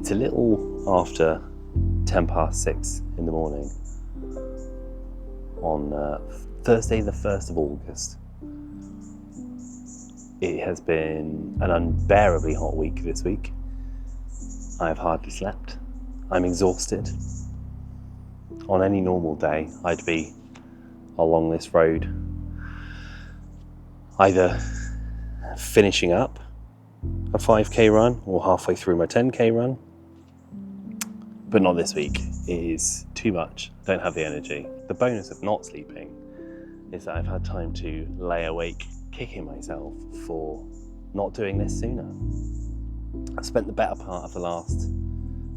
It's a little after 6:10 in the morning on Thursday the 1st of August. It has been an unbearably hot week this week. I've hardly slept. I'm exhausted. On any normal day, I'd be along this road, either finishing up a 5k run or halfway through my 10k run. But not this week. It is too much. Don't have the energy. The bonus of not sleeping is that I've had time to lay awake kicking myself for not doing this sooner. I spent the better part of the last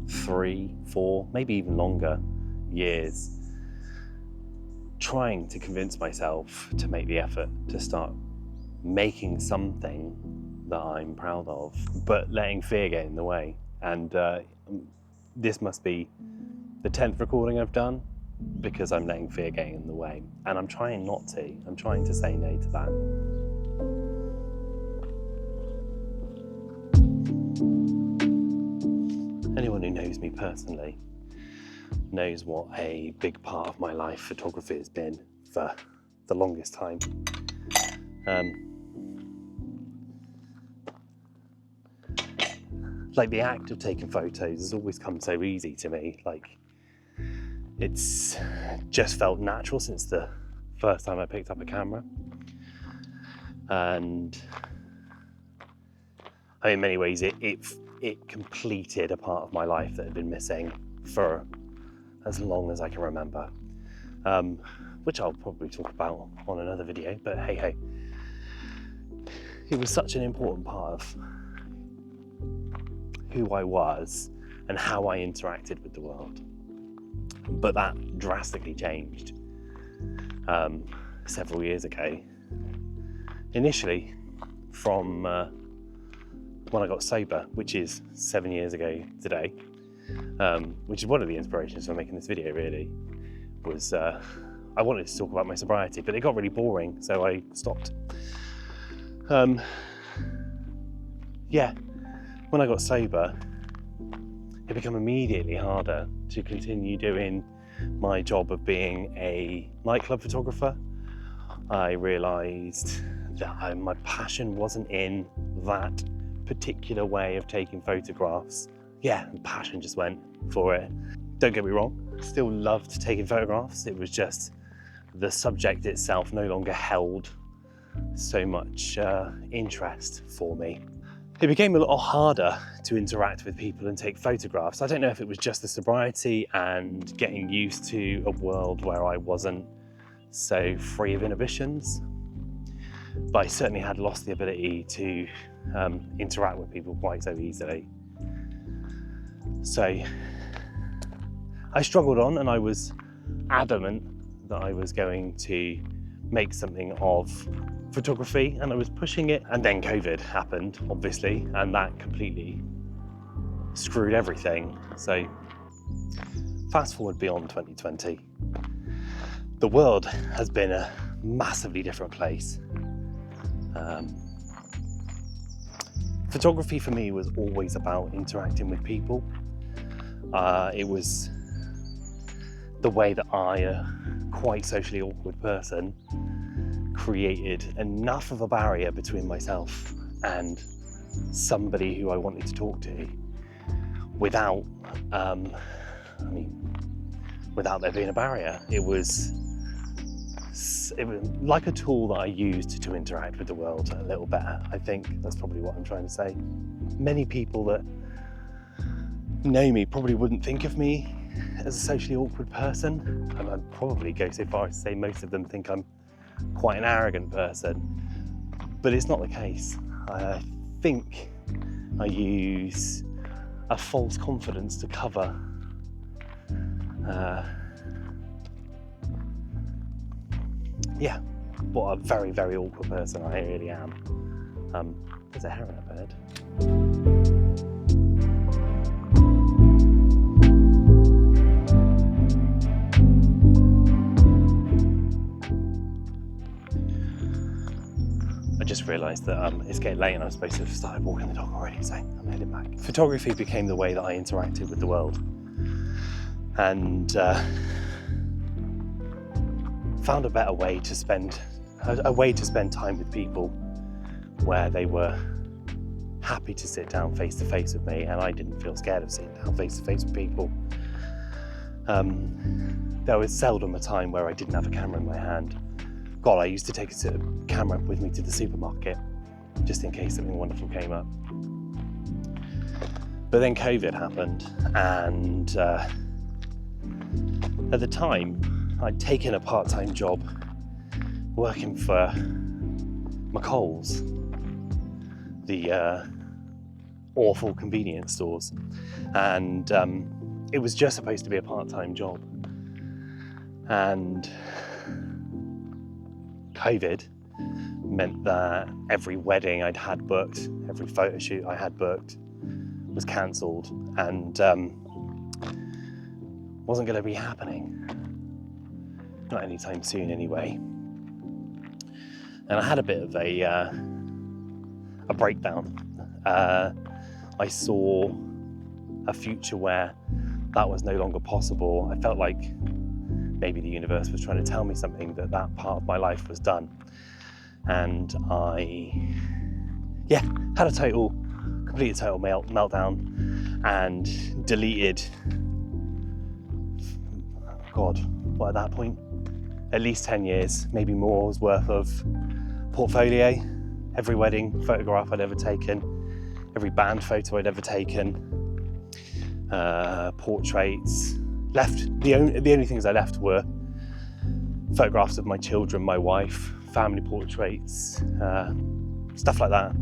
3, 4, maybe even longer years trying to convince myself to make the effort to start making something that I'm proud of, but letting fear get in the way. And this must be the 10th recording I've done because I'm letting fear get in the way. And I'm trying not to. I'm trying to say no to that. Anyone who knows me personally knows what a big part of my life photography has been for the longest time. Like the act of taking photos has always come so easy to me. Like it's just felt natural since the first time I picked up a camera. And in many ways it completed a part of my life that had been missing for as long as I can remember, which I'll probably talk about on another video, but hey, it was such an important part of who I was and how I interacted with the world. But that drastically changed several years ago. Initially from when I got sober, which is 7 years ago today, which is one of the inspirations for making this video really, was I wanted to talk about my sobriety, but it got really boring, so I stopped. When I got sober, it became immediately harder to continue doing my job of being a nightclub photographer. I realised that my passion wasn't in that particular way of taking photographs. The passion just went for it. Don't get me wrong, still loved taking photographs. It was just the subject itself no longer held so much interest for me. It became a lot harder to interact with people and take photographs. I don't know if it was just the sobriety and getting used to a world where I wasn't so free of inhibitions, but I certainly had lost the ability to interact with people quite so easily. So I struggled on, and I was adamant that I was going to make something of photography, and I was pushing it. And then COVID happened, obviously, and that completely screwed everything. So fast forward beyond 2020. The world has been a massively different place. Photography for me was always about interacting with people. It was the way that I, a quite socially awkward person, created enough of a barrier between myself and somebody who I wanted to talk to without there being a barrier. It was like a tool that I used to interact with the world a little better. I think that's probably what I'm trying to say. Many people that know me probably wouldn't think of me as a socially awkward person, and I'd probably go so far as to say most of them think I'm quite an arrogant person, but it's not the case. I think I use a false confidence to cover what a very, very awkward person I really am. There's a heron up ahead. just realised that it's getting late and I'm supposed to have started walking the dog already, so I'm heading back. Photography became the way that I interacted with the world, and found a better way to spend time with people where they were happy to sit down face to face with me, and I didn't feel scared of sitting down face to face with people. There was seldom a time where I didn't have a camera in my hand. God, I used to take a camera with me to the supermarket just in case something wonderful came up. But then COVID happened, and at the time I'd taken a part-time job working for McColl's, the awful convenience stores, and it was just supposed to be a part-time job, and COVID meant that every wedding I'd had booked, every photo shoot I had booked was cancelled, and wasn't going to be happening, not anytime soon anyway. And I had a bit of a breakdown. I saw a future where that was no longer possible. I felt like maybe the universe was trying to tell me something, that part of my life was done. And I, had a complete total meltdown, and deleted, God, what at that point? At least 10 years, maybe more's worth of portfolio. Every wedding photograph I'd ever taken, every band photo I'd ever taken, portraits. The only things I left were photographs of my children, my wife, family portraits, stuff like that.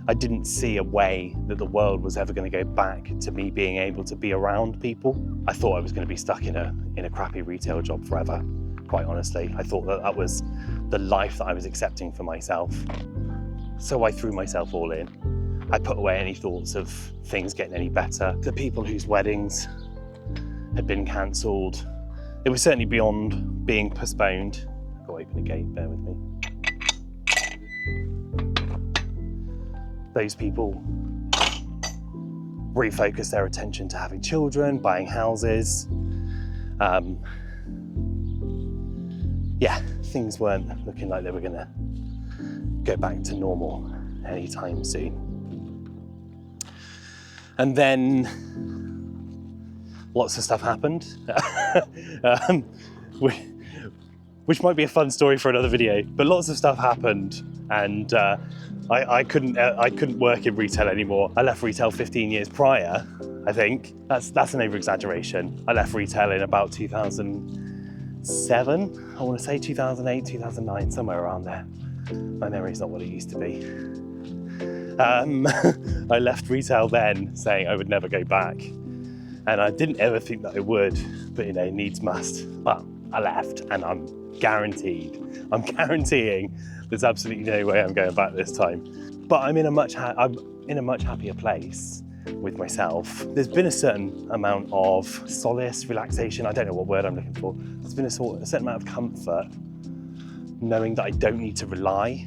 I didn't see a way that the world was ever going to go back to me being able to be around people. I thought I was going to be stuck in a crappy retail job forever, quite honestly. I thought that was the life that I was accepting for myself. So I threw myself all in. I put away any thoughts of things getting any better. The people whose weddings had been cancelled, it was certainly beyond being postponed. I've got to open a gate, bear with me. Those people refocused their attention to having children, buying houses. Things weren't looking like they were gonna go back to normal anytime soon. And then lots of stuff happened, which might be a fun story for another video, but lots of stuff happened, and I couldn't work in retail anymore. I left retail 15 years prior, I think. That's an over-exaggeration. I left retail in about 2007, I want to say 2008, 2009, somewhere around there. My memory's not what it used to be. I left retail then saying I would never go back. And I didn't ever think that I would, but needs must. But I left, and I'm guaranteeing there's absolutely no way I'm going back this time. But I'm in a much happier place with myself. There's been a certain amount of solace, relaxation, I don't know what word I'm looking for. There's been a certain amount of comfort knowing that I don't need to rely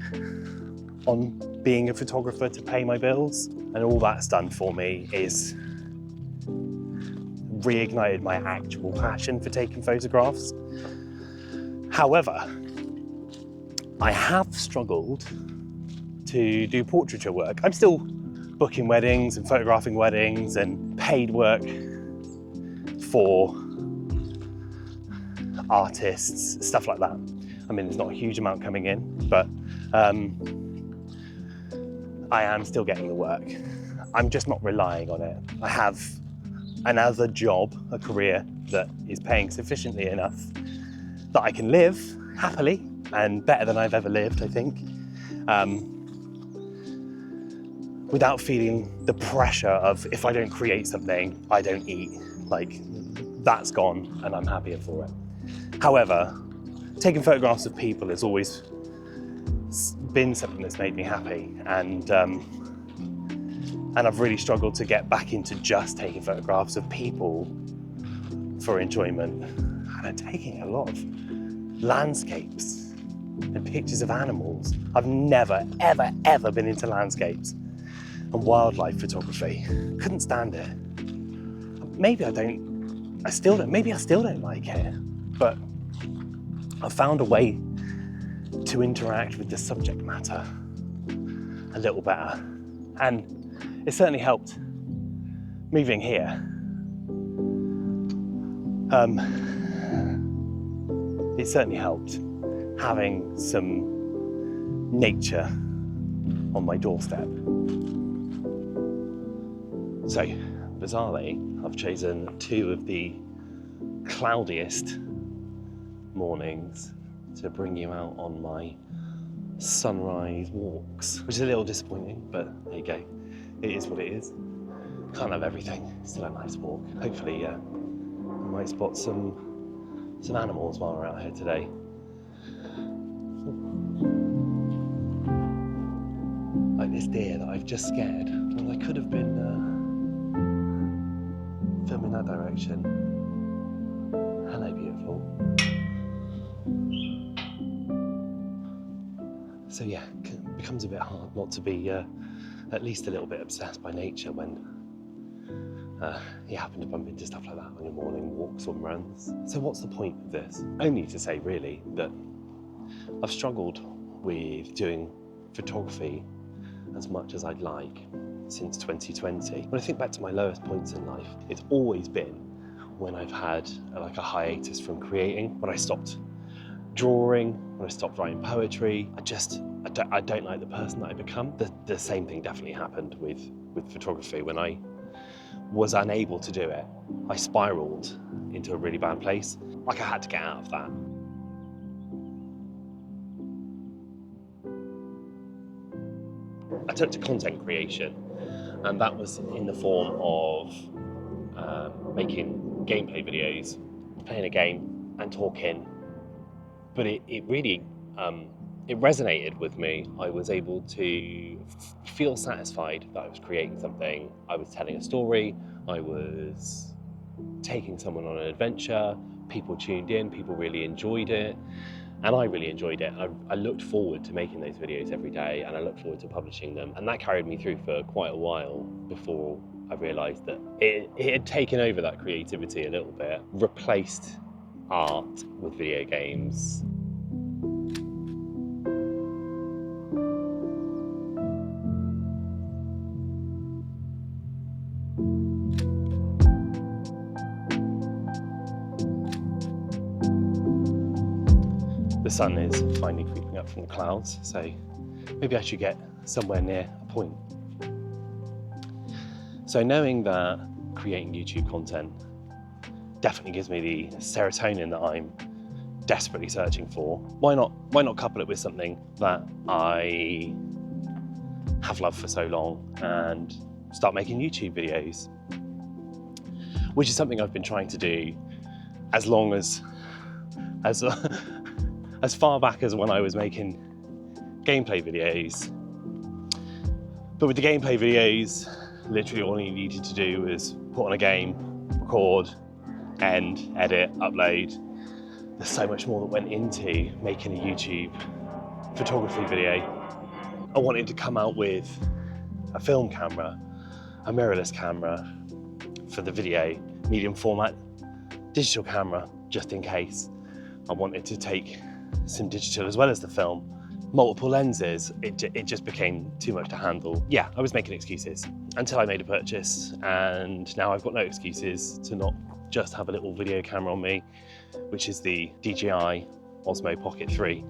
on being a photographer to pay my bills. And all that's done for me is reignited my actual passion for taking photographs. However, I have struggled to do portraiture work. I'm still booking weddings and photographing weddings and paid work for artists, stuff like that. I mean, there's not a huge amount coming in, but I am still getting the work. I'm just not relying on it. I have another job, a career that is paying sufficiently enough that I can live happily, and better than I've ever lived, I think, without feeling the pressure of, if I don't create something, I don't eat. Like, that's gone, and I'm happier for it. However, taking photographs of people has always been something that's made me happy, and I've really struggled to get back into just taking photographs of people for enjoyment. And I'm taking a lot of landscapes and pictures of animals. I've never, ever, ever been into landscapes and wildlife photography. Couldn't stand it. Maybe I still don't like it, but I've found a way to interact with the subject matter a little better. And it certainly helped moving here. It certainly helped having some nature on my doorstep. So, bizarrely, I've chosen 2 of the cloudiest mornings to bring you out on my sunrise walks, which is a little disappointing, but there you go. It is what it is. Can't have everything. Still a nice walk. Hopefully, I might spot some animals while we're out here today. Like this deer that I've just scared. Well, I could have been filming that direction. Hello, beautiful. So yeah, it becomes a bit hard not to be at least a little bit obsessed by nature when you happen to bump into stuff like that on your morning walks or runs. So what's the point of this? Only to say really that I've struggled with doing photography as much as I'd like since 2020. When I think back to my lowest points in life, it's always been when I've had like a hiatus from creating, when I stopped drawing, when I stopped writing poetry. I don't like the person that I become. The same thing definitely happened with photography. When I was unable to do it, I spiraled into a really bad place. Like I had to get out of that. I took to content creation, and that was in the form of making gameplay videos, playing a game and talking. But it really it resonated with me. I was able to feel satisfied that I was creating something. I was telling a story. I was taking someone on an adventure. People tuned in. People really enjoyed it. And I really enjoyed it. I looked forward to making those videos every day, and I looked forward to publishing them. And that carried me through for quite a while before I realised that it had taken over that creativity a little bit, replaced art with video games. The sun is finally creeping up from the clouds, so maybe I should get somewhere near a point. So knowing that creating YouTube content definitely gives me the serotonin that I'm desperately searching for, why not couple it with something that I have loved for so long and start making YouTube videos, which is something I've been trying to do as long as far back as when I was making gameplay videos. But with the gameplay videos, literally all you needed to do was put on a game, record, end, edit, upload. There's so much more that went into making a YouTube photography video. I wanted to come out with a film camera, a mirrorless camera for the video, medium format, digital camera, just in case. I wanted to take some digital as well as the film, multiple lenses. It just became too much to handle. Yeah, I was making excuses until I made a purchase, and now I've got no excuses to not just have a little video camera on me, which is the DJI OSMO Pocket 3,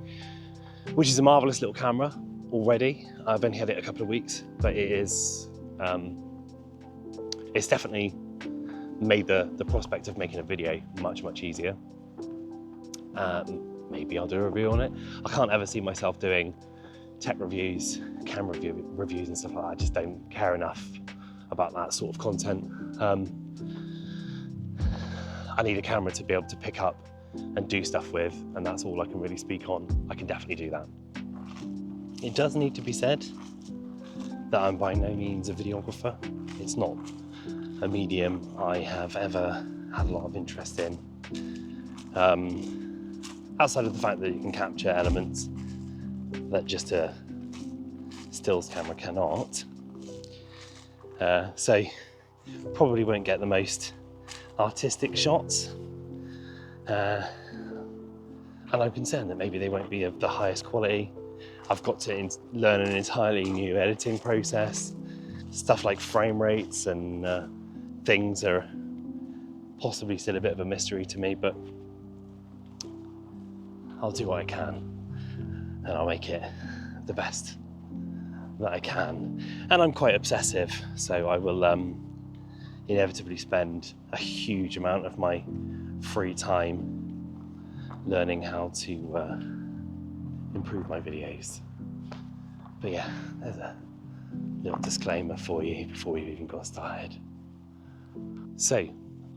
which is a marvelous little camera already. I've only had it a couple of weeks, but it is, it's definitely made the prospect of making a video much, much easier. Maybe I'll do a review on it. I can't ever see myself doing tech reviews, camera reviews and stuff like that. I just don't care enough about that sort of content. I need a camera to be able to pick up and do stuff with, and that's all I can really speak on. I can definitely do that. It does need to be said that I'm by no means a videographer. It's not a medium I have ever had a lot of interest in. Outside of the fact that you can capture elements that just a stills camera cannot. So probably won't get the most artistic shots. And I'm concerned that maybe they won't be of the highest quality. I've got to learn an entirely new editing process. Stuff like frame rates and things are possibly still a bit of a mystery to me, but I'll do what I can and I'll make it the best that I can. And I'm quite obsessive, so I will inevitably spend a huge amount of my free time learning how to improve my videos. But yeah, there's a little disclaimer for you before we've even got started. So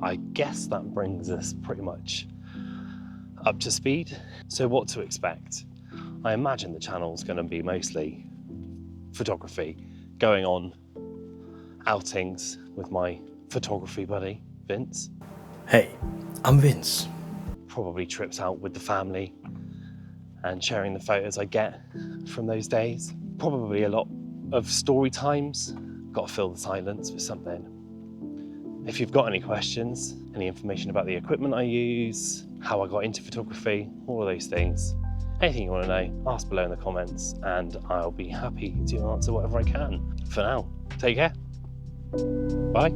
I guess that brings us pretty much up to speed. So what to expect? I imagine the channel's going to be mostly photography, going on outings with my photography buddy, Vince. Hey, I'm Vince. Probably trips out with the family and sharing the photos I get from those days. Probably a lot of story times. Got to fill the silence with something. If you've got any questions, any information about the equipment I use, how I got into photography, all of those things, anything you want to know, ask below in the comments and I'll be happy to answer whatever I can. For now, take care. Bye.